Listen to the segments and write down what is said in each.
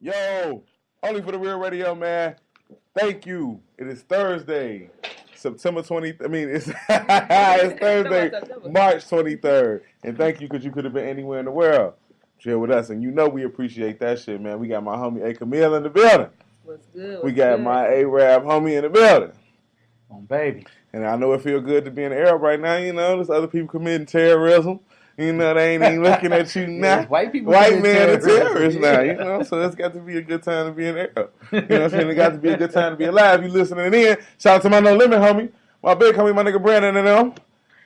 Yo, only for the real radio, man. Thank you. It is Thursday, September 20th. I mean, it's, it's Thursday, March 23rd. And thank you because you could have been anywhere in the world. Chill with us. And you know we appreciate that shit, man. We got my homie A.Camille in the building. What's good? We got my A-Rab homie in the building. Baby. And I know it feel good to be in the Arab right now. You know, there's other people committing terrorism. You know, they ain't even looking at you now. White people, white men are terrorists now. You know, so it's got to be a good time to be in the Arab. You know what I'm saying? It got to be a good time to be alive. You listening in? Shout out to my No Limit homie, my big homie, my nigga Brandon and them.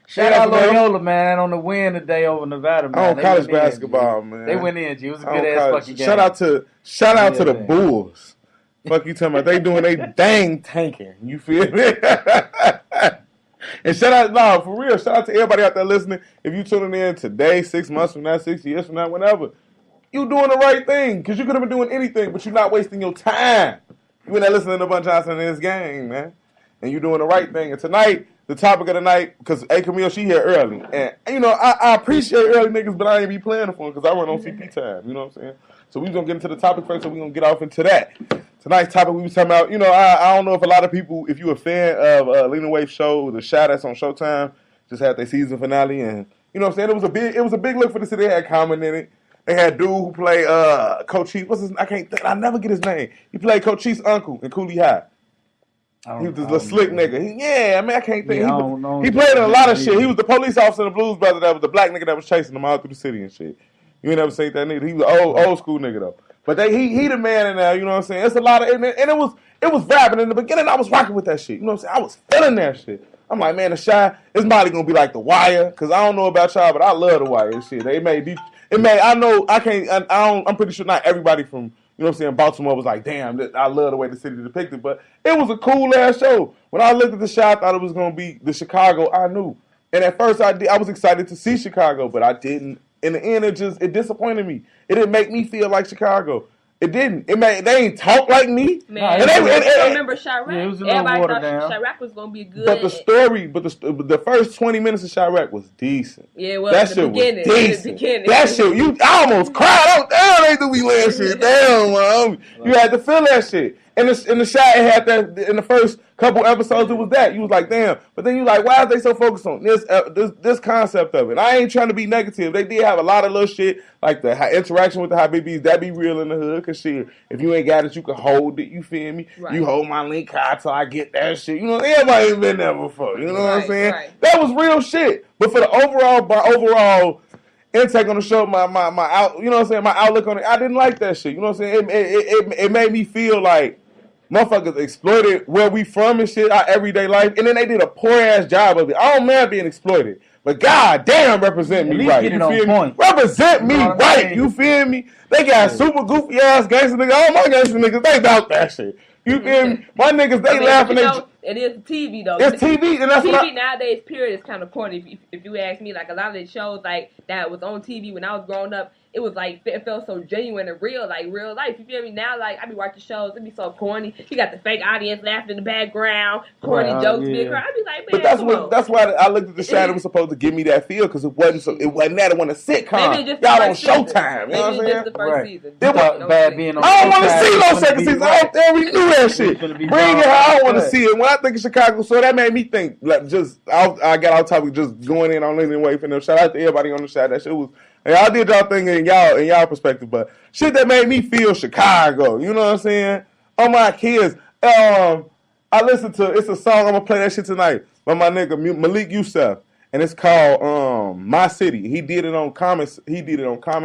Shout out Loyola, man, on the win today over Nevada, man. On college basketball, man. They went in, G. It was a good ass fucking game. Shout out to the Bulls. Fuck you talking about? They doing they dang tanking. You feel me? And shout out, for real, shout out to everybody out there listening. If you tuning in today, 6 months from now, 6 years from now, whenever, you doing the right thing. Because you could have been doing anything, but you're not wasting your time. You been there listening to Bun Johnson in this game, man. And you doing the right thing. And tonight, the topic of the night, because A.Camille, she here early. And, you know, I appreciate early niggas, but I ain't be playing the phone because I run on CP time. You know what I'm saying? So we going to get into the topic first, so we going to get off into that. Tonight's topic, we was talking about, you know, I don't know if a lot of people, if you a fan of Lena Waithe's show, The Shot that's on Showtime, just had their season finale, and you know what I'm saying, it was a big look for the city. They had Common in it. They had dude who played Coach Chiefs. What's his? I never get his name. He played Coach Chiefs' uncle in Cooley High. He was this little slick nigga. I can't think. He played in a lot of shit. He was the police officer in the Blues Brothers. That was the black nigga that was chasing them all through the city and shit. You ain't never seen that nigga. He was an old school nigga though. But he the man in there, you know what I'm saying? It's a lot of, and it was rapping. In the beginning, I was rocking with that shit. You know what I'm saying? I was feeling that shit. I'm like, man, The Shy, it's probably gonna be like The Wire, because I don't know about y'all, but I love The Wire and shit. I'm pretty sure not everybody from, you know what I'm saying, Baltimore was like, damn, I love the way the city depicted, but it was a cool ass show. When I looked at The Shy, I thought it was gonna be the Chicago I knew. And at first I was excited to see Chicago, but I didn't. In the end, it disappointed me. It didn't make me feel like Chicago. It didn't. They ain't talk like me. Man, remember Chirac? Yeah, it was a Everybody thought down. Chirac was gonna be good. But the first 20 minutes of Chirac was decent. Yeah, well, that shit was decent. That shit, I almost cried. Damn, they do be laying shit. Damn, man. You had to feel that shit. And the shot it had that in the first couple episodes. It was that you was like, damn. But then you like, why are they so focused on this concept of it? I ain't trying to be negative. They did have a lot of little shit like the interaction with the high BBs. That be real in the hood. Cause shit, if you ain't got it, you can hold it. You feel me? Right. You hold my link card till I get that shit. You know, everybody ain't been there before. You know what I'm saying? Right. That was real shit. But for the overall intake on the show, my you know what I'm saying, my outlook on it, I didn't like that shit. You know what I'm saying? It made me feel like motherfuckers exploited where we from and shit, our everyday life, and then they did a poor ass job of it. I don't mind being exploited, but god damn, represent me right. You feel me? Represent me right. You feel me? They got super goofy ass gangster niggas. All my gangster niggas, they doubt that shit. You feel me? My niggas, they laughing. It is TV though. It's TV, and that's TV nowadays. Period is kind of corny. If you ask me, like a lot of the shows like that was on TV when I was growing up, it was like it felt so genuine and real, like real life. You feel me? Now, like I be watching shows, it be so corny. You got the fake audience laughing in the background, corny jokes being crazy. I be like, man, that's why I looked at The Shot. It was supposed to give me that feel because it wasn't that. It wasn't a sitcom. Y'all on Showtime. You know what I'm saying? Just the first season. Bad being on. I don't want to see no second season. Out there, we knew that shit. Bring it. I don't want to see it. When I think of Chicago, so that made me think. Like, I got off topic just going in on Lena Waithe and them. Shout out to everybody on The Shot. That shit was. Y'all did y'all thing in y'all perspective, but shit that made me feel Chicago. You know what I'm saying? Oh my kids. I listened to it's a song. I'm gonna play that shit tonight by my nigga Malik Youssef, and it's called My City. He did it on Common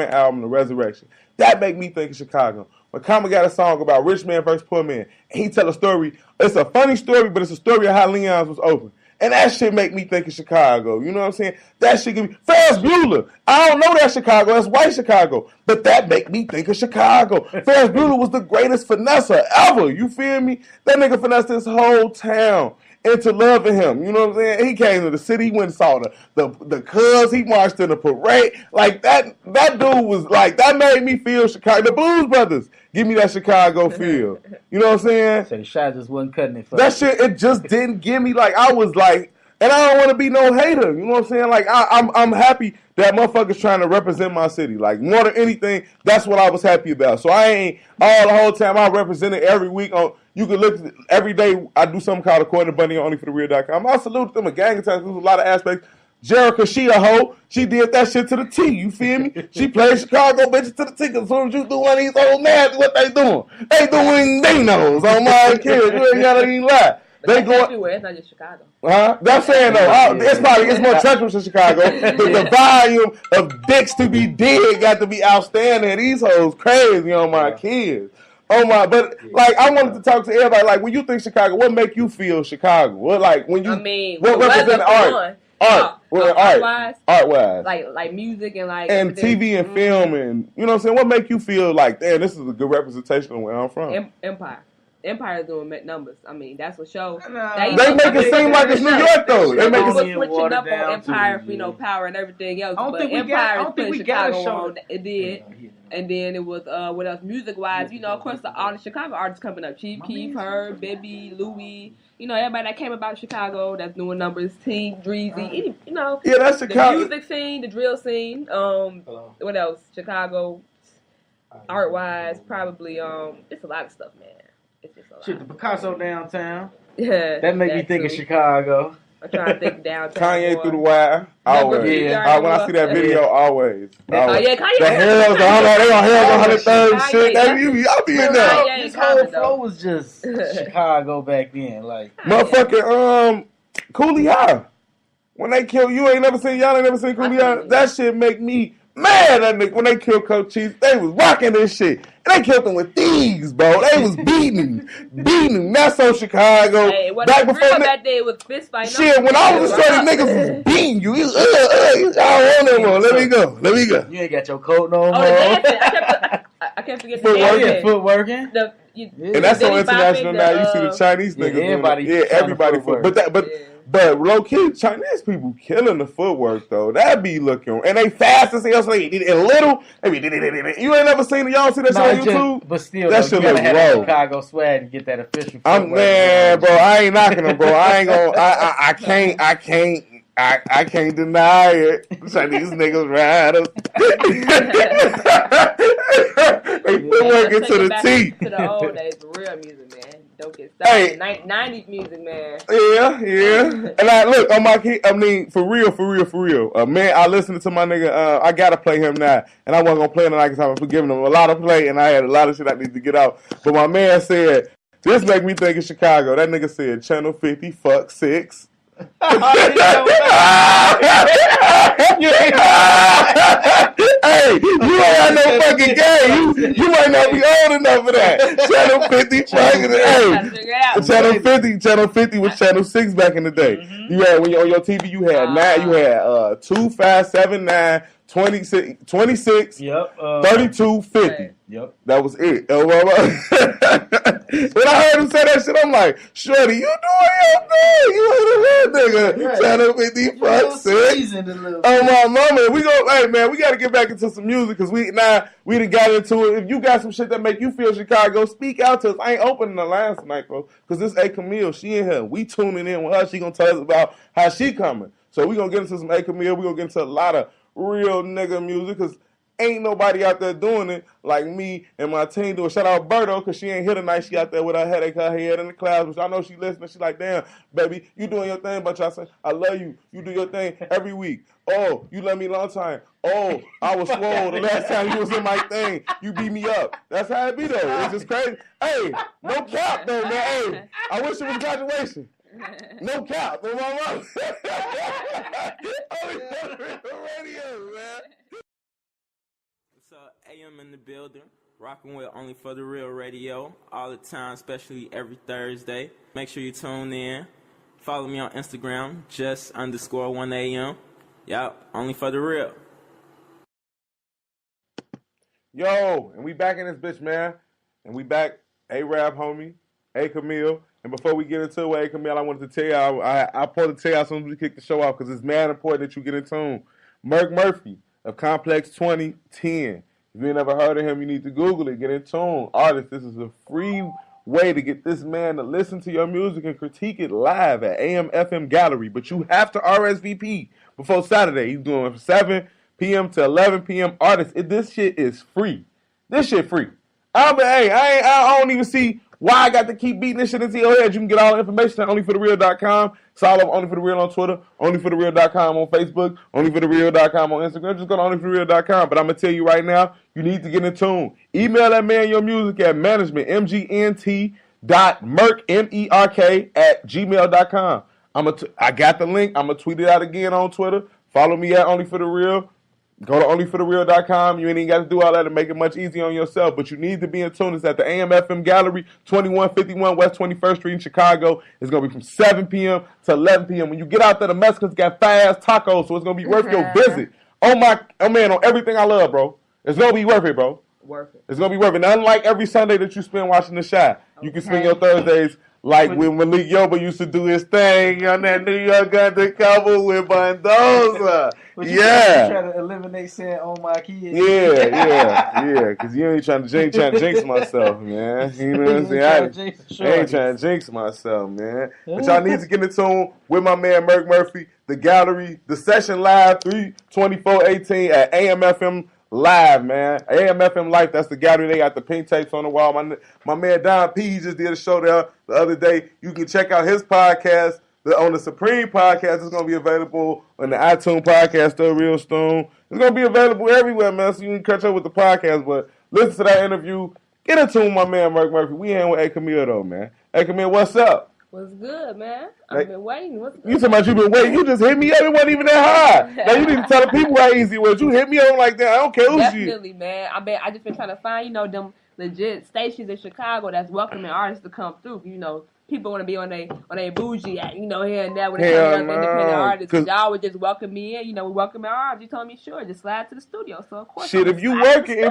album The Resurrection. That make me think of Chicago. When Common got a song about rich man versus poor man, and he tell a story. It's a funny story, but it's a story of how Leon's was open. And that shit make me think of Chicago. You know what I'm saying? That shit give me Ferris Bueller. I don't know that Chicago. That's white Chicago. But that make me think of Chicago. Ferris Bueller was the greatest finesser ever. You feel me? That nigga finessed this whole town into loving him. You know what I'm saying? He came to the city, he went and saw the cuz, he marched in the parade. Like that dude was like, that made me feel Chicago. The Blues Brothers give me that Chicago feel. You know what I'm saying? So The Shot just wasn't cutting it for that shit, it just didn't give me like, I was like, And I don't want to be no hater. You know what I'm saying? Like I'm happy that motherfuckers trying to represent my city. Like more than anything, that's what I was happy about. So I ain't all the whole time I represented every week on. You can look every day. I do something called According to Bunny on onlyforthereal.com. I salute them a gang of times. There's a lot of aspects. Jerica, she a hoe. She did that shit to the T. You feel me? She played Chicago bitches to the T. Cause as soon as you do one of these old nasty, what they doing? They doing they knows on my kids. You ain't gotta even lie. They go everywhere. It's not just Chicago. That's saying though. It's more treacherous in Chicago. But the volume of dicks to be dead got to be outstanding. These hoes crazy on my kids. Oh my! But like, I wanted to talk to everybody. Like, when you think Chicago, what make you feel Chicago? What like when you? What represent art? Art wise, like music and like and TV and film and you know what I'm saying. What make you feel like, damn, this is a good representation of where I'm from? Empire is doing numbers. I mean, that's what shows. They make it seem like it's New York though. They make it switching up on Empire, power and everything else. But Empire is putting Chicago on. It did. And then it was what else? Music wise, of course all the Chicago artists coming up. Chief Keef, Herb, Bibby, Louis. Everybody that came about Chicago that's doing numbers. T, Dreezy. Yeah, that's Chicago. The music scene, the drill scene. What else? Chicago. Art wise, probably. It's a lot of stuff, man. It's just a lot. Shit, the Picasso downtown. Yeah, that make me think of Chicago. I'm trying to think downtown. Kanye through the wire. Always. Yeah. When I see that video, always. Oh, yeah, Kanye. The Heralds, they on Heralds 103rd shit. I'll be in there. This whole flow was just Chicago back then. Like, motherfucking, Cooley High. When they kill, y'all ain't never seen Cooley High? That shit make me mad. That nigga, when they killed Coach Cheese, they was rocking this shit. And they killed him with thieves, bro. They was beating him. That's on Chicago. Hey, back before that day was fist fight. Shit, when I was a shorty, niggas was beating you. I don't want no more. Let me go. You ain't got your coat no more. I can't forget the dancing. Footworking. And that's so international now. You see the Chinese niggas. Everybody. But low key, Chinese people killing the footwork though. That be looking, and they fast as hell. So they did it little. You ain't never seen it. Y'all see that shit on YouTube? But still, that shit look low. Chicago swag to get that official. Man, bro, I ain't knocking them, bro. I ain't gonna. I can't deny it. Chinese niggas riders. They footworking to the teeth. To the old days, the real music, man. Don't get started. 90s music, man. Yeah. And I look on my kid. I mean, for real. Man, I listened to my nigga. I gotta play him now, and I wasn't gonna play him tonight because I've been giving him a lot of play, and I had a lot of shit I need to get out. But my man said, "This make me think of Chicago." That nigga said, "Channel 50, fuck 6." Hey, you ain't got no fucking game. You might not be old enough for that. Channel 50 fucking Channel 50 was Channel 6 back in the day. Mm-hmm. You had when you on your TV you had 2, 5, 7, 9, 26, 32, 50. Yep. That was it. When I heard him say that shit, I'm like, shorty, you doing your thing. You ain't a real nigga. Right. Channel 50, fuck 6. Oh, my mama. We got to get back into some music because we done got into it. If you got some shit that make you feel Chicago, speak out to us. I ain't opening the lines tonight, folks, because this A.Camille, she in here. We tuning in with her. She going to tell us about how she coming. So we going to get into some A.Camille. We going to get into a lot of real nigga music because ain't nobody out there doing it like me and my team do it. Shout out Berto, because she ain't here tonight. She out there with her headache, her head in the clouds. Which I know she listening. She like, damn, baby, you doing your thing. But I say, I love you. You do your thing every week. Oh, you love me long time. Oh, I was swole the last time you was in my thing. You beat me up. That's how it be, though. It's just crazy. Hey, no cap, though, man. Hey, I wish it was graduation. No cap. On my mom. Radio, man. AM in the building, rocking with Only for the Real Radio all the time, especially every Thursday. Make sure you tune in. Follow me on Instagram, just_1am. Yup, Only for the Real. Yo, and we back in this bitch, man. And we back, A-Rap, homie, A-Camille. And before we get into it, A-Camille, I wanted to tell y'all, I wanted to tell y'all as soon as we kick the show off, because it's mad important that you get in tune. Merk Murphy of Complex 2010. If you ain't never heard of him, you need to Google it. Get in tune. Artist, this is a free way to get this man to listen to your music and critique it live at AM/FM Gallery. But you have to RSVP before Saturday. He's doing from 7 p.m. to 11 p.m. Artists. This shit is free. This shit free. I don't even see why I got to keep beating this shit into your head. You can get all the information at onlyforthereal.com. It's all over Only For The Real on Twitter, onlyforthereal.com on Facebook, onlyforthereal.com on Instagram. Just go to onlyforthereal.com. But I'm going to tell you right now, you need to get in tune. Email that man your music at management, mgnt.merk, M-E-R-K, @gmail.com. I got the link. I'm going to tweet it out again on Twitter. Follow me at onlyforthereal. Go to onlyforthereal.com. You ain't even got to do all that to make it much easier on yourself. But you need to be in tune. It's at the AM/FM Gallery, 2151 West 21st Street in Chicago. It's going to be from 7 p.m. to 11 p.m. When you get out there, the Mexicans got fast tacos, so it's going to be worth your visit. Oh, man, on everything I love, bro. It's going to be worth it, bro. Worth it. It's going to be worth it. Now, unlike every Sunday that you spend watching The Shy, you can spend your Thursdays like when Malik Yoba used to do his thing on that New York undercover with Bondoza. You try to eliminate saying, "Oh my kids." Yeah. Because you ain't trying to jinx myself, man. You know what I'm saying? I ain't trying to jinx myself, man. But y'all need to get in tune with my man Merk Murphy. The gallery, the session live 3/24/18 at AM/FM Live, man. AM/FM Life, that's the gallery. They got the pink tapes on the wall. My man Don P, he just did a show there the other day. You can check out his podcast on the Supreme podcast. It's going to be available on the iTunes podcast store real soon. It's going to be available everywhere, man, so you can catch up with the podcast. But listen to that interview. Get in tune with my man Merk Murphy. We in with A.Camille, though, man. A.Camille, what's up? What's good, man? I've been waiting. What's good? You talking about you been waiting? You just hit me up. It wasn't even that hard. Now you need to tell the people how easy it was. You hit me up like that. I don't care who Definitely, man. I just been trying to find, them legit stations in Chicago that's welcoming artists to come through. People want to be on they bougie, here and there when they come up independent artists. Y'all would just welcome me in. We welcome our artists. You told me sure, just slide to the studio. So of course, shit. If you working, I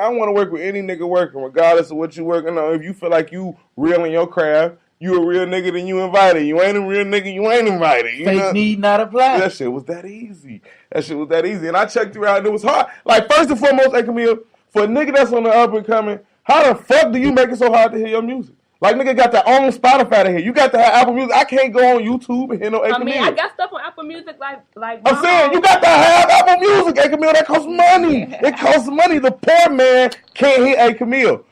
want to work with any nigga working, regardless of what you working on. If you feel like you real in your craft. You a real nigga, then you invited. You ain't a real nigga, you ain't invited. Fake need not apply. That shit was that easy. And I checked you out, and it was hard. Like, first and foremost, A.Camille, for a nigga that's on the up and coming, how the fuck do you make it so hard to hear your music? Like, nigga got their own Spotify to hear. You got to have Apple Music. I can't go on YouTube and hear no A.Camille. I got stuff on Apple Music like I'm saying, you got to have Apple Music, A.Camille. That costs money. It costs money. The poor man can't hear A.Camille.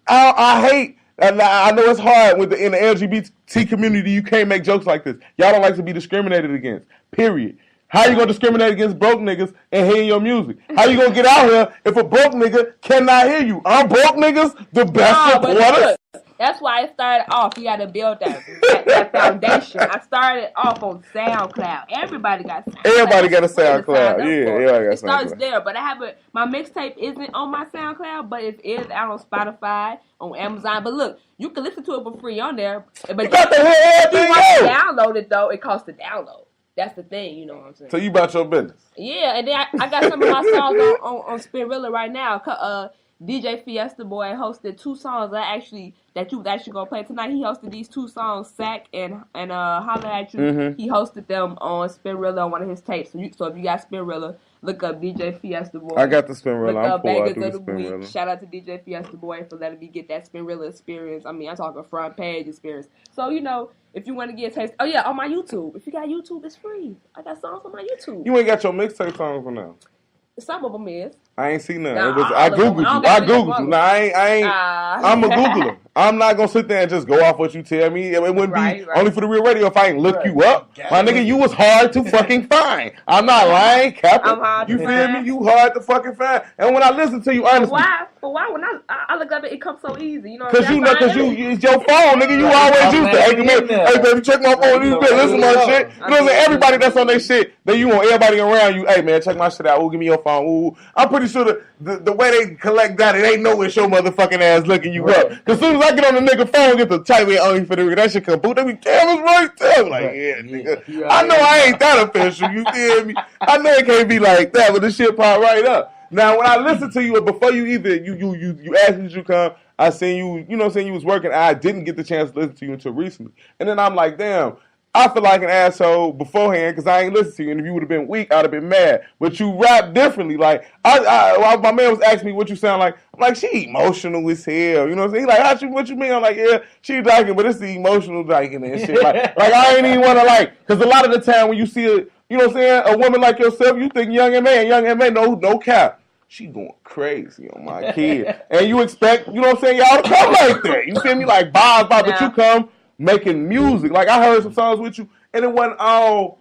I hate... And I know it's hard in the LGBT community. You can't make jokes like this. Y'all don't like to be discriminated against. Period. How you gonna discriminate against broke niggas and hear your music? How you gonna get out here if a broke nigga cannot hear you? Aren't broke niggas the best supporters? That's why it started off. You got to build that foundation. I started off on SoundCloud. Everybody got SoundCloud. Everybody got a SoundCloud. It starts there. But my mixtape isn't on my SoundCloud, but it is out on Spotify, on Amazon. But look, you can listen to it for free on there. But you got the whole thing. If you want to download it, though, it costs to download. That's the thing, you know what I'm saying? So you about your business. Yeah, and then I got some of my songs on Spinrilla right now. DJ Fiesta Boy hosted 2 songs that you was actually gonna play tonight. He hosted these 2 songs, Sack and Holla At You. Mm-hmm. He hosted them on Spinrilla on one of his tapes. So if you got Spinrilla, look up DJ Fiesta Boy. I got the Spinrilla. Look up Bangers of the Week. Shout out to DJ Fiesta Boy for letting me get that Spinrilla experience. I'm talking front page experience. So if you want to get a taste, on my YouTube. If you got YouTube, it's free. I got songs on my YouTube. You ain't got your mixtape songs for now. Some of them is. I ain't seen none. I Googled you. I'm a Googler. I'm not going to sit there and just go off what you tell me. It wouldn't be only for the real radio if I ain't look you up. My nigga, you was hard to fucking find. I'm not lying, Captain. You feel me? You hard to fucking find. And when I listen to you, honestly. But why when I look up it comes so easy? You know what I'm saying? Because it's your phone, nigga. You always use it. Hey, baby, check my phone. Listen to my shit. You know what I'm saying? Everybody that's on their shit, then you want everybody around you, hey, man, check my shit out. Ooh, give me your phone. Ooh. I'm pretty sure the way they collect that, it ain't know it's your motherfucking ass looking you up. Because as soon as I get on the nigga phone, get the type way only for the that shit come boot, they be, damn, it's right there. Like, yeah, nigga. I know I ain't that official, you feel me? I know it can't be like that, but the shit pop right up. Now, when I listen to you, before you asked me to come, I seen you, you know what I'm saying, you was working. I didn't get the chance to listen to you until recently. And then I'm like, damn, I feel like an asshole beforehand because I ain't listened to you. And if you would have been weak, I'd have been mad. But you rap differently. Like, my man was asking me what you sound like. I'm like, she emotional as hell. You know what I'm saying? He like, what you mean? I'm like, yeah, she dyking, but it's the emotional dyking and shit. Like I ain't even want to because a lot of the time when you see a, you know what I'm saying, a woman like yourself, you think young M.A., no cap. She going crazy on my kid. And you expect, you know what I'm saying, y'all to come like that. You feel me? Like, but you come making music. Like, I heard some songs with you, and it wasn't all,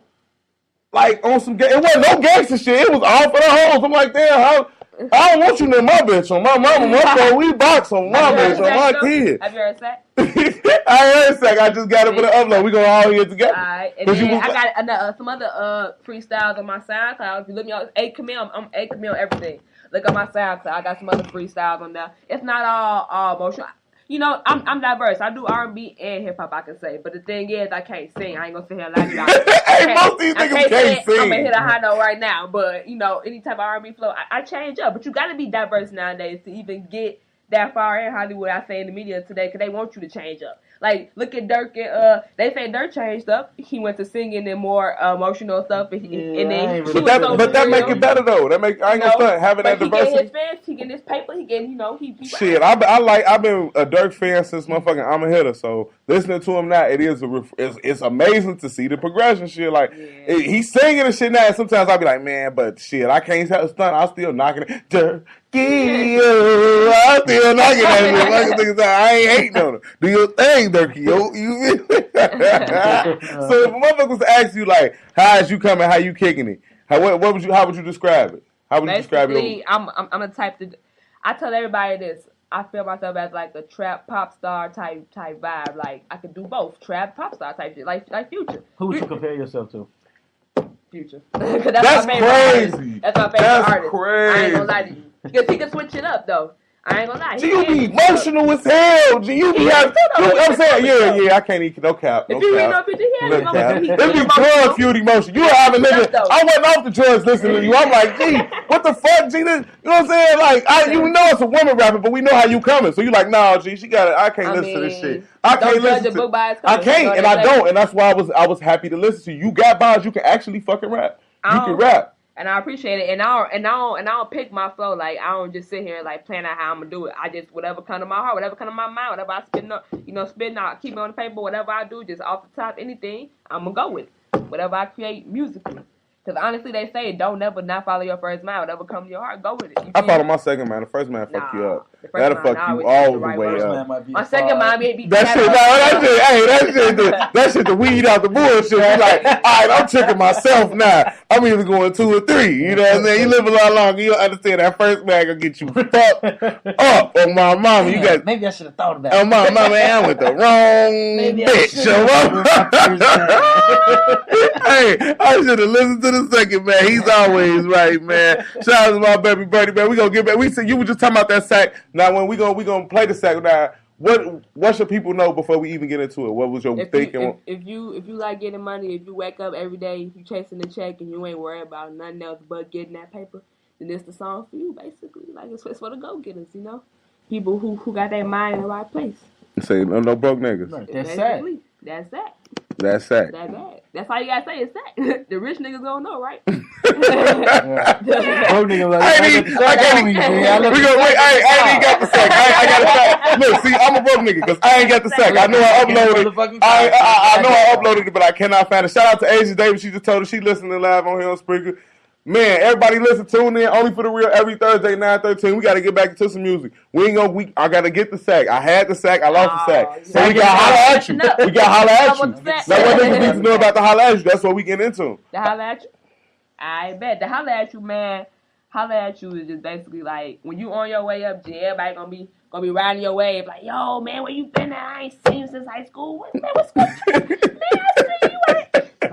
like, on some, it wasn't no gangster shit. It was all for the hoes. I'm like, damn, I don't want you near my bitch on my mama. My we box on my bitch on my kid. Have you heard Sack? I heard Sack. I just got it for the upload. We gonna all hear together. All right. And then I got some other freestyles on my SoundCloud. If you look me up, A.Camille, I'm A.Camille everything. Look on my SoundCloud. I got some other freestyles on there. It's not all emotional. You know, I'm diverse. I do R&B and hip hop, I can say. But the thing is, I can't sing. I ain't gonna sit here and lie to y'all. Hey, most of these niggas can't sing. I'm gonna hit a high note right now. But you know, any type of R&B flow, I change up. But you gotta be diverse nowadays to even get that far in Hollywood. I say in the media today, because they want you to change up. Like, look at Dirk and they say Dirk changed up. He went to singing and more emotional stuff, and then but that make it better though. That make I ain't gonna start having that diversity. He getting his fans, he getting his paper, he getting shit. I've been a Dirk fan since motherfucking I'm a Hitter. So listening to him now, it's amazing to see the progression. Shit, like he's singing and shit now. And sometimes I'll be like, man, but shit, I can't have a stunt. I'm still knocking it. Dirk. I'm still knocking at it. I ain't hating on him. Do your thing, Dirkie. You feel me? So if a motherfucker was to ask you like, how is you coming? How you kicking it? How would you describe it? How would you describe it? Basically, I'm a type to. I tell everybody this. I feel myself as like a trap pop star type vibe. Like I could do both, trap pop star type shit. Like Future. Who would you compare yourself to? Future. That's crazy. That's my favorite artist. Crazy. I ain't gonna lie to you. Because he can switch it up though. I ain't gonna lie. You be emotional as hell. You be I'm saying, yeah, I can't even, no cap. If you read no picture, It be drug feud emotion. You have a nigga, I wasn't off the drugs listening to you. I'm like, gee, what the fuck, G? You know what I'm saying? Like, you know it's a woman rapper, but we know how you coming. So you like, nah, G, she got it. I can't listen to this shit. I can't listen to it. I can't, and I don't. And that's why I was happy to listen to you. You got bars, you can actually fucking rap. You can rap. And I appreciate it. And I don't pick my flow. Like, I don't just sit here and like plan out how I'm gonna do it. I just whatever come to my heart, whatever come to my mind, whatever I spitting out, keep it on the paper, whatever I do, just off the top, anything, I'm gonna go with it. Whatever I create musically. Because honestly, they say don't never not follow your first mind. Whatever comes to your heart, go with it. I follow my second man. The first man fuck you up. That'll fuck you all the way up. My second mind may be that shit the weed out the bullshit. You like, all right, I'm tricking myself now. I'm either going 2 or 3. You know what I'm saying? You live a lot longer, you'll understand that first man gonna get you fucked up on my mama. You got maybe I should have thought about it. On my mama, I'm with the wrong bitch. Hey, I should have listened to the second man. He's always right, man. Shout out to my baby buddy, man. We gonna get back. We said you were just talking about that sack. Now when we gonna play the sack now, what should people know before we even get into it? What was your thinking? If you like getting money, if you wake up every day, you chasing the check and you ain't worried about nothing else but getting that paper, then it's the song for you, basically. Like it's for the go getters, you know? People who got their mind in the right place. Say no broke niggas. That's sad. That's that. That's that. That's all you gotta say is that. The rich niggas gonna know, right? Broke niggas like, I ain't even got the sack. I got the sack. Look, see, I'm a broke nigga because I ain't got the sack. I know I uploaded. I know I uploaded it, but I cannot find it. Shout out to Asia Davis. She just told us she listening live on here on Spreaker. Man, everybody listen, tune in. Only for the real every Thursday, 9:13. We got to get back into some music. I got to get the sack. I had the sack. I lost the sack. So we got to holler at you. We got to holler at you. Now, what niggas need to know about the holler at you? That's what we get into. The holler at you? I bet. The holler at you, man. Holler at you is just basically like, when you on your way up, everybody gonna be riding your wave. Like, yo, man, where you been at? I ain't seen you since high school. Man, what's good? Man, I see you at.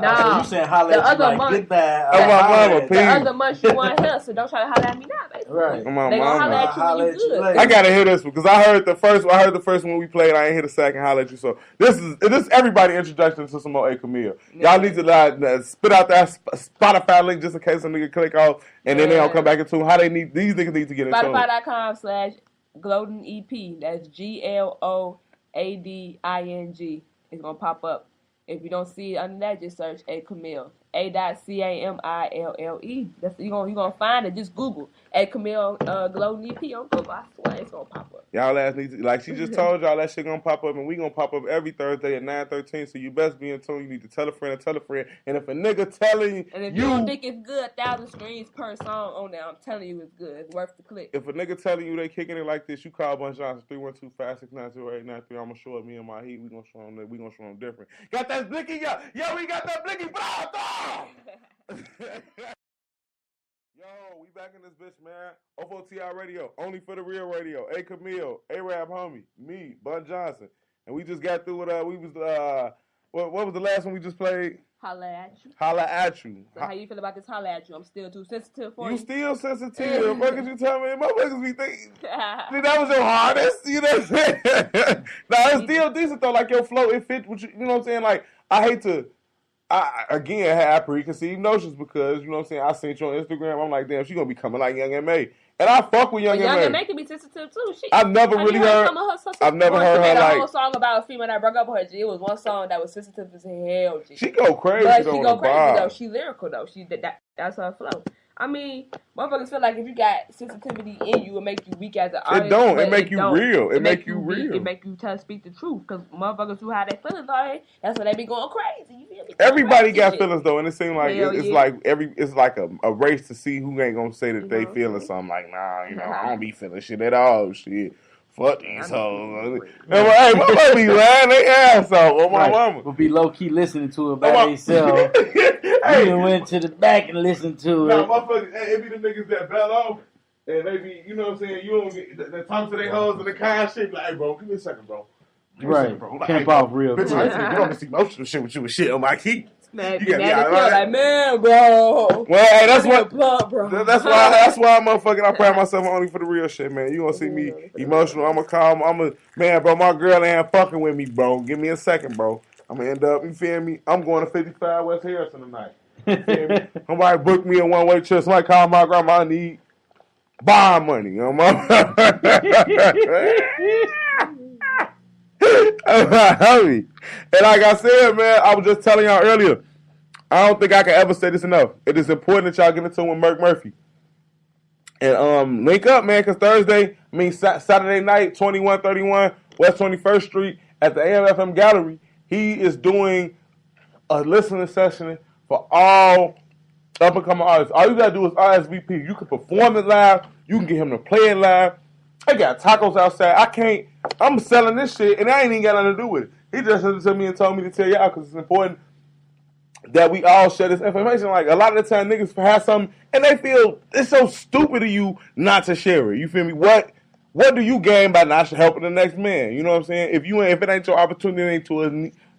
So you said holler at you like goodbye. The other month you want help, so don't try to holler at me now, baby. Right. They gonna holler at you when you good. I gotta hear this one because I heard the first one we played. I ain't hear the second holler at you. So this is everybody introduction to some more A.Camille. Y'all need to spit out that Spotify link just in case some nigga click off and then they don't come back into how these niggas need to get into it. Spotify.com/GloadingEP. That's GLOADING. It's gonna pop up. If you don't see it under that, just search A.Camille. A.Camille. That's you gonna find it. Just Google A.Camille Glow EP on Google. I swear it's gonna pop up. Y'all ass need to, like she just told y'all, that shit gonna pop up, and we gonna pop up every Thursday at 9:13. So you best be in tune. You need to tell a friend and tell a friend. And if a nigga telling and if you don't think it's good, 1,000 streams per song on there, I'm telling you it's good. It's worth the click. If a nigga telling you they kicking it like this, you call Bunch Johnson 312-569-0893. I'ma show up me and my heat. We gonna show them that. We gonna show them different. Got that blicky, yo, we got that blicky. Yo, we back in this bitch, man. OFOTI Radio, only for the real radio. A.Camille, A-Rab homie, me, Bun Johnson, and we just got through with what was the last one we just played? Holla at you. Holla at you. So how you feel about this holla at you? I'm still too sensitive for you. You still sensitive? What could you tell me? Motherfuckers be thinking that was your hardest. You know what I'm saying? Nah, it's still decent though. Like your flow, it fit. What you know what I'm saying? Like I hate to. I had preconceived notions because, you know what I'm saying, I seen you on Instagram. I'm like, damn, she gonna be coming like Young M.A. And I fuck with Young M.A. Young M.A. can be sensitive too. I've never heard her like. A whole song about a female that broke up with her. G. It was one song that was sensitive as hell. G. She go crazy but though. She go crazy though. She lyrical though. That's her flow. I mean, motherfuckers feel like if you got sensitivity in you, it make you weak as an artist. It don't. It make you real. It make you real. It make you speak the truth. Because motherfuckers who have their feelings are, that's when they be going crazy. You feel me? Everybody got feelings though, and it seems like it's like a race to see who ain't gonna say that they feeling something. Like, nah, I don't be feeling shit at all. Shit. Fuck these hoes. Hey, my mama be lying they ass off on my mama. We'll be low key listening to it by themselves. Hey, you went to the back and listened to it. Motherfuckers, it be the niggas that bail off, and they be, you know what I'm saying, you don't get, they talk to their hoes and the kind of shit, like, hey, bro, give me a second, bro. Right. Camp off real quick. Bitch, you don't see emotional shit with you and shit on my key. Man, you like, man, bro. Well, hey, that's what. Bro. That's why I'm motherfucking. I pride myself only for the real shit, man. You gonna see me emotional? I'm gonna call. Man, bro. My girl ain't fucking with me, bro. Give me a second, bro. I'm gonna end up. You feel me? I'm going to 55 West Harrison tonight. You feel me? Somebody book me a one-way trip. Somebody call my grandma. I need bond money. You know, and like I said, man, I was just telling y'all earlier, I don't think I can ever say this enough. It is important that y'all get into with Merk Murphy. And link up, man, because Saturday night, 2131 West 21st Street at the AMFM Gallery, he is doing a listening session for all up-and-coming artists. All you got to do is RSVP. You can perform it live. You can get him to play it live. I got tacos outside. I'm selling this shit, and I ain't even got nothing to do with it. He just sent it to me and told me to tell y'all because it's important that we all share this information. Like, a lot of the time, niggas have something, and they feel it's so stupid of you not to share it. You feel me? What do you gain by not helping the next man? You know what I'm saying? If it ain't your opportunity, it ain't to us,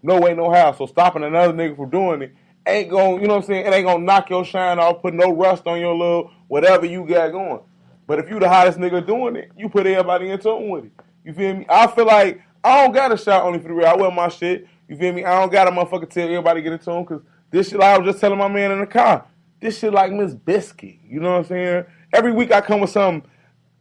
no way, no how. So stopping another nigga from doing it ain't going, you know what I'm saying? It ain't going to knock your shine off, put no rust on your little whatever you got going. But if you the hottest nigga doing it, you put everybody in tune with it. You feel me? I feel like I don't got to shout only for the real. I wear my shit. You feel me? I don't got to motherfucker tell everybody get in tune because this shit, like I was just telling my man in the car, this shit like Miss Biscuit. You know what I'm saying? Every week I come with something,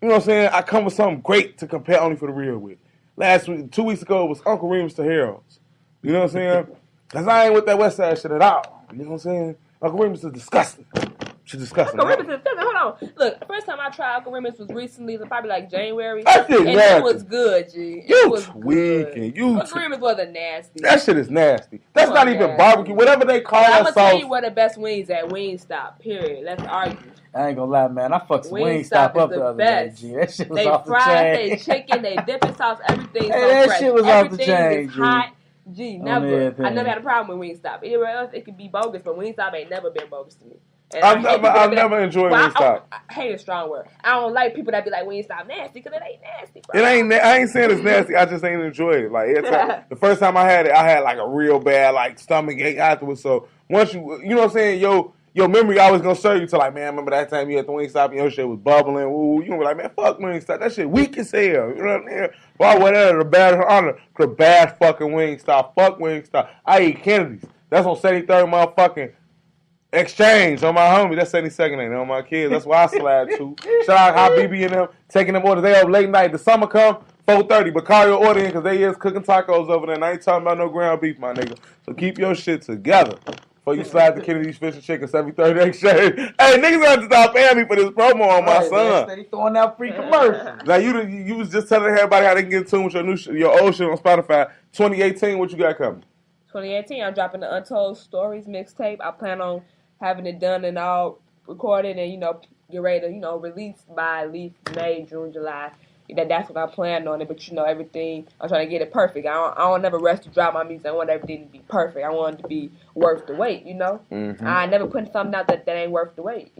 you know what I'm saying? I come with something great to compare only for the real with. Last week, 2 weeks ago, it was Uncle Remus to Harold's. You know what I'm saying? Because I ain't with that West Side shit at all. You know what I'm saying? Uncle Remus is disgusting. She's disgusting. Uncle Remus is disgusting. Hold on. Look, the first time I tried Uncle Remus was recently, probably like January. That shit nasty. It was good, G. It was tweaking. Uncle Remus wasn't nasty. That shit is nasty. That's not even barbecue. Whatever they call that sauce. I'm going to tell you where the best wings at Wingstop, period. Let's argue. I ain't gonna lie, man. I fucked some Wingstop up the other day, G. That shit was off the chain. They fried, they chicken, they dipping sauce, everything. Hey, that shit was off the chain, everything is G. hot. G, never. I never had a problem with Wingstop. Anywhere else, it could be bogus, but Wingstop ain't never been bogus to me. I've never enjoyed Wingstop. I hate a strong word. I don't like people that be like Wingstop nasty because it ain't nasty, bro. I ain't saying it's nasty. I just ain't enjoyed it. Like the first time I had it, I had like a real bad like stomach ache afterwards. So once you know what I'm saying, your memory always gonna serve you to like, man, remember that time you at the Wingstop and your shit was bubbling. Ooh, you gonna be like, man, fuck Wingstop. That shit weak as hell. You know what I'm saying? Well, whatever, the bad fucking Wingstop. Fuck Wingstop. I eat Kennedy's. That's on 73rd motherfucking Exchange on my homie. That's 72nd ain't on my kids. That's why I slide too. Shout out Hot BB and them taking them orders. They up late night. The summer come. 4:30, but call your order in because they is cooking tacos over there. And I ain't talking about no ground beef, my nigga. So keep your shit together. Before you slide the Kennedy's Fish and Chicken 730 exchange. Hey, niggas have to stop paying me for this promo on my son. They throwing out free commercials. Now you was just telling everybody how they can get in tune with your old shit on Spotify. 2018, what you got coming? 2018, I'm dropping the Untold Stories mixtape. I plan on having it done and all recorded and, get ready to, release by at least May, June, July. That's what I plan on it, but everything, I'm trying to get it perfect. I don't never rush to drop my music. I want everything to be perfect. I want it to be worth the wait, Mm-hmm. I never put something out that ain't worth the wait,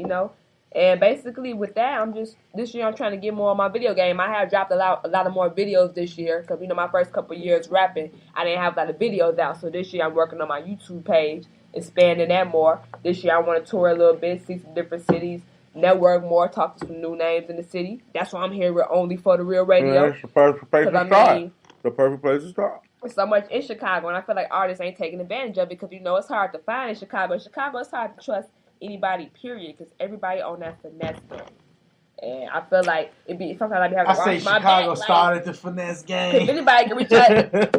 And basically with that, this year I'm trying to get more on my video game. I have dropped a lot of more videos this year because, my first couple of years rapping, I didn't have a lot of videos out. So this year I'm working on my YouTube page, expanding that more. This year I want to tour a little bit, see some different cities, network more, talk to some new names in the city. That's why I'm here with Only for the Real Radio. It's the perfect place to start. The perfect place to start. There's so much in Chicago, and I feel like artists ain't taking advantage of it because, it's hard to find in Chicago. In Chicago, it's hard to trust anybody, period, because everybody on that finesse game. And I feel like sometimes I be having to watch my back. Chicago started the finesse game. Because anybody can reach out,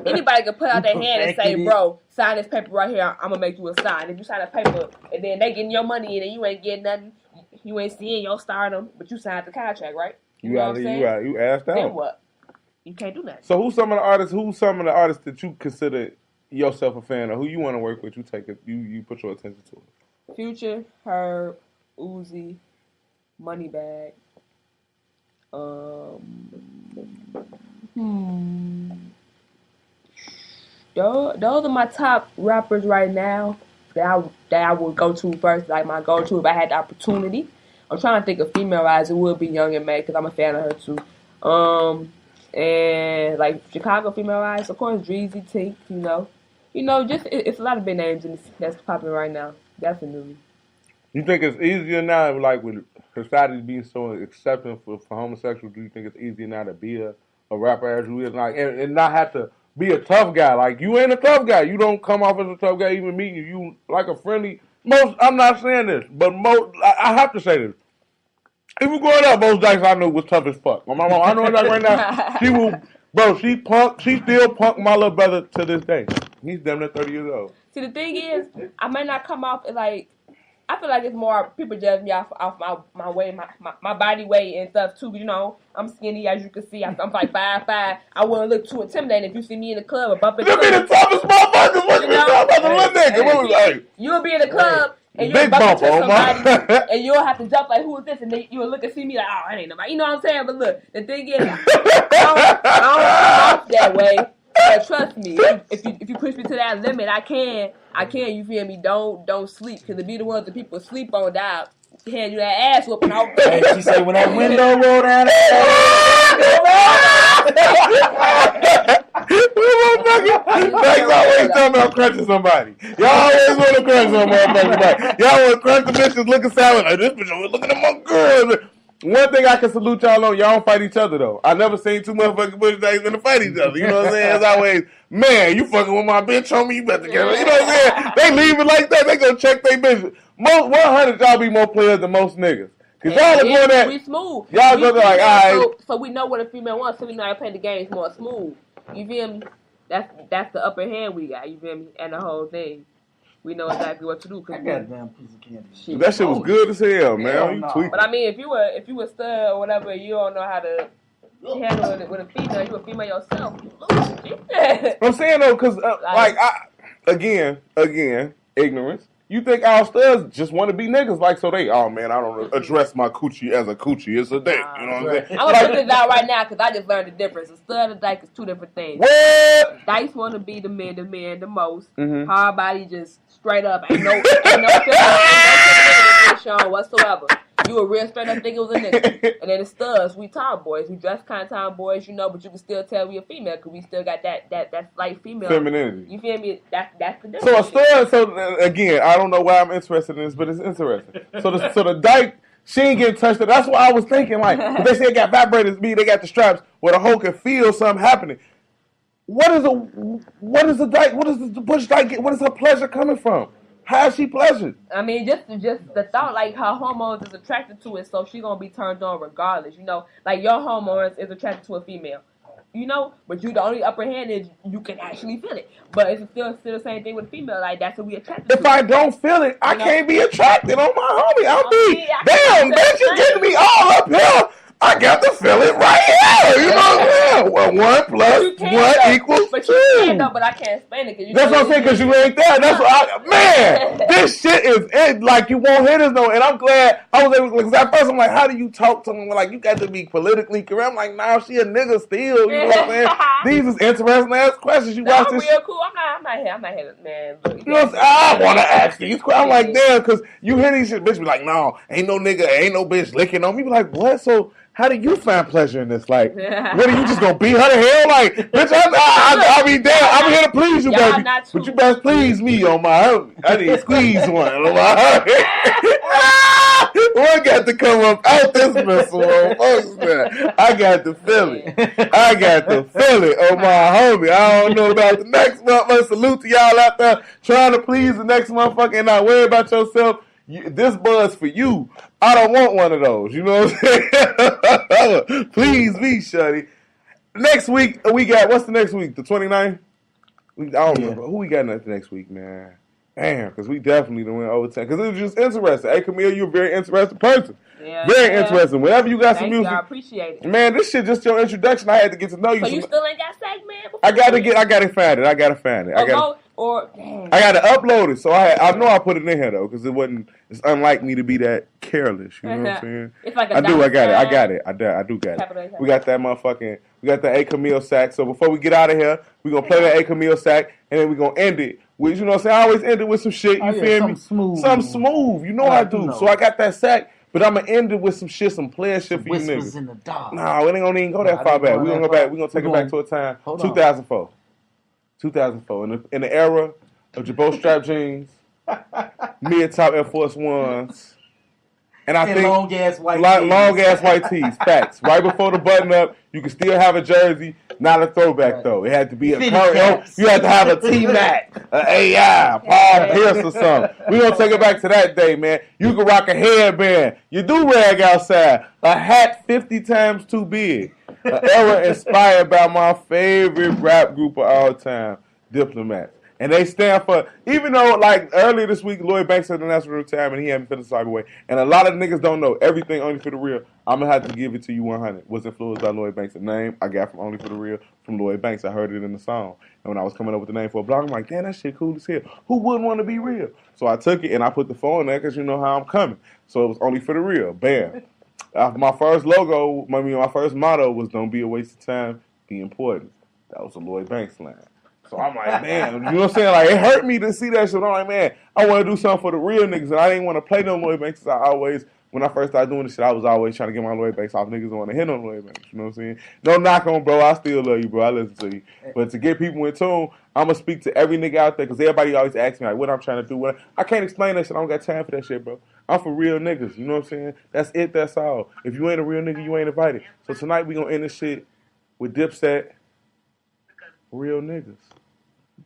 anybody can put out their hand and say, bro, sign this paper right here, I'm going to make you a sign. If you sign a paper and then they getting your money in and you ain't getting nothing, you ain't seeing your stardom, but you signed the contract, right? You asked out. Then what? You can't do that. So who's some of the artists that you consider yourself a fan of? Who you want to work with? You put your attention to it. Future, Herb, Uzi, Moneybag. Those are my top rappers right now that I would go to first, like my go-to if I had the opportunity. I'm trying to think of female rise. It would be Young and May because I'm a fan of her too. And like Chicago female rise, of course, Dreezy, Tink. Just it's a lot of big names that's popping right now. Definitely. You think it's easier now, like with society being so accepting for homosexuals? Do you think it's easier now to be a rapper as you is, like, and not have to be a tough guy? Like, you ain't a tough guy. You don't come off as a tough guy. Even meeting you like a friendly. I'm not saying this, but I have to say this. Even growing up, most Dice I knew was tough as fuck. My mama, I know that right now. She still punk my little brother to this day. He's damn near 30 years old. See, the thing is, I may not come off like. I feel like it's more people judge me off my weight, my body weight and stuff too. But I'm skinny, as you can see. I'm like 5'5". I wouldn't look too intimidating if you see me in the club or bumping. You be the toughest motherfuckers. What you talking about? You'll be in the club and you'll bump into somebody and you'll have to jump like, who is this? And then you'll look and see me like, oh, that ain't nobody. You know what I'm saying? But look, the thing is, I don't come off that way. But trust me, if you push me to that limit, I can. You feel me? Don't sleep, because it be the ones that people sleep on die. Hand you that ass whooping. Hey, she said when that window rolled down. Y'all always talking about crunching somebody. Y'all always want to crunch some motherfucker. Y'all want to crunch the bitches looking sour like this bitch always looking at my girl. One thing I can salute y'all on, y'all don't fight each other though. I never seen two motherfucking Bush days in to fight each other. You know what I'm saying? It's always, man, you fucking with my bitch, homie, you better get her. You know what I'm saying? They leave it like that. They go check their bitch. 100 y'all be more players than most niggas. Cause y'all are going that. We smooth. Y'all go like, alright. So we know what a female wants, so we know how to play the games more smooth. You feel me? That's the upper hand we got. You feel me? And the whole thing. We know exactly what to do. That goddamn piece of candy. Shit, that shit was good as hell, man. You tweaking. But I mean, if you were stud or whatever, you don't know how to handle it with a female. You a female yourself. I'm saying though, cause again, ignorance. You think all studs just want to be niggas? Like, so they, oh man, I don't address my coochie as a coochie. It's a dick. You know what I'm saying? I'm going to put this out right now because I just learned the difference. A stud and dyke is two different things. What? Dice want to be the man the most. Mm-hmm. Hard body just straight up. Ain't no show whatsoever. You a real straight up nigga was a nigga. And then the studs, we tomboys. We dress kind of tomboys, but you can still tell we a female because we still got that slight female femininity. You feel me? That's the difference. So a stud. So again, I don't know why I'm interested in this, but it's interesting. So the dyke, she ain't getting touched. That's what I was thinking. Like, they say they got vibrators, they got the straps where the hoe can feel something happening. What is a dyke? What is the bush dyke? What is her pleasure coming from? How is she pleasured? I mean, just the thought, like her hormones is attracted to it, so she gonna be turned on regardless. Like your hormones is attracted to a female. you know, but you the only upper hand is you can actually feel it. But it's still the same thing with female. Like that's what we attracted to. If I don't feel it, I can't be attracted on my homie. I'll be damn, bitch, you getting me all up here. I got to feel it right here. You know what I'm saying? Well, 1 plus 1 equals 2. But you can though, but I can't explain it. That's what I'm saying, because you ain't there. That's what man, this shit is it. Like, you won't hit us, though. And I'm glad I was able to, because at first I'm like, how do you talk to them? Like, you got to be politically correct. I'm like, nah, she a nigga still. You know what I'm saying? These is interesting ass questions. You watch this. I'm real cool. I'm not here, man. Look, you know what I'm saying? I want to ask these questions. I'm like, damn, because you hear these shit, bitch be like, no, ain't no nigga, ain't no bitch licking on me. Be like, what? So, how do you find pleasure in this? Like, what are you just gonna beat her to hell? Like, bitch, I be damn, I'm here to please you, baby. But you best please me on my I need to squeeze one on my one got to come up out this missile on folks, man. I got to feel it. I got to feel it on my homie. I don't know about the next motherfucker. Salute to y'all out there trying to please the next motherfucker and not worry about yourself. This buzz for you. I don't want one of those. You know what I'm saying? Please be shutty. Next week, we got, what's the next week? The 29th? I don't remember. Who we got next week, man? Damn, because we definitely done went over 10. Because it was just interesting. Hey, Camille, you're a very interesting person. Yeah, very interesting. Whenever you got some music. I appreciate it. Man, this shit just your introduction. I had to get to know you. So you still ain't got sack, man? I gotta find it. I gotta upload it. So I know I put it in here though, because it's unlike me to be that careless. You know what I'm saying? It's like I got it. I do got it. We got that motherfucking, we got the A.Camille sack. So before we get out of here, we gonna play the A.Camille sack, and then we gonna end it with, you know what I'm saying? I always end it with some shit, you feel me? Something smooth. You know I do. So I got that sack. But I'm going to end it with some shit, some player shit for you niggas. In the dark. No, it ain't going to even go that far back. We're going to go back. We're going to take it back to a time. 2004. 2004. In the era of Jabot strap jeans, mid-top Air Force Ones, and I think long-ass white tees. Facts. Right before the button-up, you can still have a jersey. Not a throwback, though. It had to be a current. You had to have a T-Mac, an AI, Paul Pierce or something. We're going to take it back to that day, man. You can rock a headband. You do rag outside. A hat 50 times too big. An era inspired by my favorite rap group of all time, Diplomats. And they stand for, even though, like, earlier this week, Lloyd Banks had the national retirement, and he hadn't finished the Cyberway. And a lot of niggas don't know everything Only for the Real. I'm going to have to give it to you 100. Was influenced by Lloyd Banks. The name I got from Only for the Real from Lloyd Banks. I heard it in the song. And when I was coming up with the name for a blog, I'm like, damn, that shit cool as hell. Who wouldn't want to be real? So I took it, and I put the phone there because you know how I'm coming. So it was Only for the Real. Bam. My first logo, my first motto was don't be a waste of time, be important. That was a Lloyd Banks line. So I'm like, damn, you know what I'm saying? Like, it hurt me to see that shit. I'm like, man, I want to do something for the real niggas. And I didn't want to play no Lloyd Banks. When I first started doing this shit, I was always trying to get my Lloyd Banks off. Niggas don't want to hit on Lloyd Banks. You know what I'm saying? No knock on, bro. I still love you, bro. I listen to you. But to get people in tune, I'm going to speak to every nigga out there because everybody always asks me, like, what I'm trying to do. I can't explain that shit. I don't got time for that shit, bro. I'm for real niggas. You know what I'm saying? That's it. That's all. If you ain't a real nigga, you ain't invited. So tonight we going to end this shit with Dipset, Real Niggas.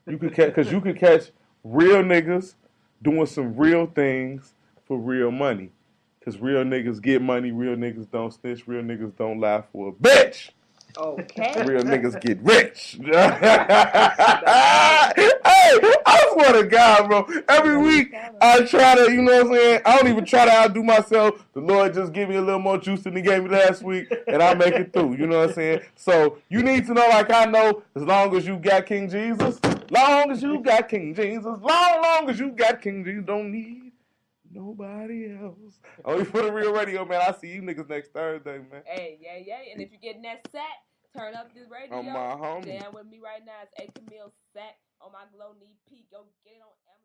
You could catch real niggas doing some real things for real money. Because real niggas get money, real niggas don't snitch, real niggas don't lie for a bitch. Okay. Real niggas get rich. Hey, I swear to God, bro. Every week I try to, you know what I'm saying? I don't even try to outdo myself. The Lord just give me a little more juice than he gave me last week, and I make it through. You know what I'm saying? So you need to know, like I know, as long as you got King Jesus, long as you got King Jesus, long as you got King Jesus, don't need nobody else. Only for the Real Radio, man. I see you niggas next Thursday, man. Hey, yeah. And if you getting that sack, turn up this radio. On my homie. Down with me right now. It's A.Camille sack on my Glow Knee Peak. Go get it on Amazon.